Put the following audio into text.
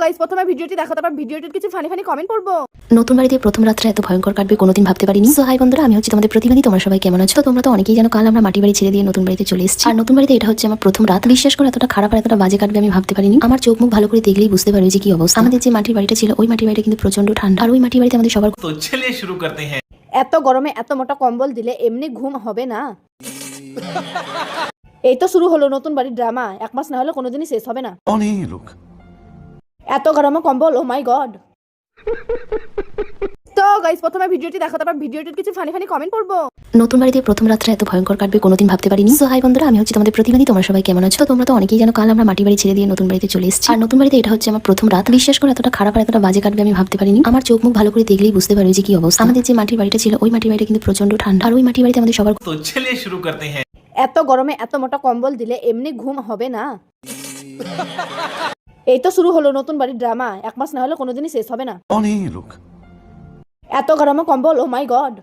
Guys প্রথমে ভিডিওটি দেখো, তারপর ভিডিওটির কিছু ফানি ফানি কমেন্ট করবো। নতুন বাড়িতে প্রথম রাতটা এত ভয়ঙ্কর কাটবে কোনোদিন ভাবতে পারিনি। সো হাই বন্ধুরা, আমি হচ্ছে তোমাদের প্রতিবাদী। তোমরা সবাই কেমন আছো? তো তোমরা তো অনেকেই জানো, কাল আমরা মাটি বাড়ি ছেড়ে দিয়ে নতুন বাড়িতে চলে এসেছি। আর নতুন বাড়িতে এটা হচ্ছে আমার প্রথম রাত। বিশ্বাস করে এতটা খারাপ আর এতটা বাজে কাটবে আমি ভাবতে পারিনি। আমার চোখ মুখ ভালো করে দেখলেই বুঝতে পারবে যে কি অবস্থা। আমাদের যে মাটির বাড়িটা ছিল, ওই মাটির বাড়িটা কিন্তু প্রচন্ড ঠান্ডা। আর ওই মাটির বাড়িতে আমাদের সবার तो चलिए शुरू करते हैं। এত গরমে এত মোটা কম্বল দিলে এমনি ঘুম হবে না। এই তো শুরু হলো নতুন বাড়ির ড্রামা। 1 মাস না হলে কোনোদিনই শেষ হবে না। कौन है ये लोग? এত গরমে কম্বল, ও মাই গড। তো গাইস প্রথমে ভিডিওটি দেখো, তারপর ভিডিওটির কিছু ফানি ফানি কমেন্ট করবো। নতুন বাড়িতে প্রথম রাতটা এত ভয়ঙ্কর কাটবে কোনোদিন ভাবতে পারিনি। সো হাই বন্ধুরা, আমি হচ্ছে তোমাদের প্রতিবাদী। তোমরা সবাই কেমন আছো? তো তোমরা তো অনেকেই জানো, কাল আমরা মাটি বাড়ি ছেড়ে দিয়ে নতুন বাড়িতে চলে এসেছি। আর নতুন বাড়িতে এটা হচ্ছে আমার প্রথম রাত। বিশ্বাস করে এতটা খারাপ আর এতটা বাজে কাটবে আমি ভাবতে পারিনি। আমার চোখ মুখ ভালো করে দেখলেই বুঝতে পারবে যে কি অবস্থা। আমাদের যে মাটির বাড়িটা ছিল, ওই মাটির বাড়িটা কিন্তু প্রচন্ড ঠান্ডা। আর ওই মাটির বাড়িতে আমাদের সবার तो चलिए शुरू करते हैं। এত গরমে এত মোটা কম্বল দিলে এমনি ঘুম হবে না। এই তো শুরু হলো নতুন বাড়ির ড্রামা। 1 মাস না হলে কোনোদিনই শেষ হবে না। कौन है ये लोग? এত গরমে কম্বল, ও মাই গড।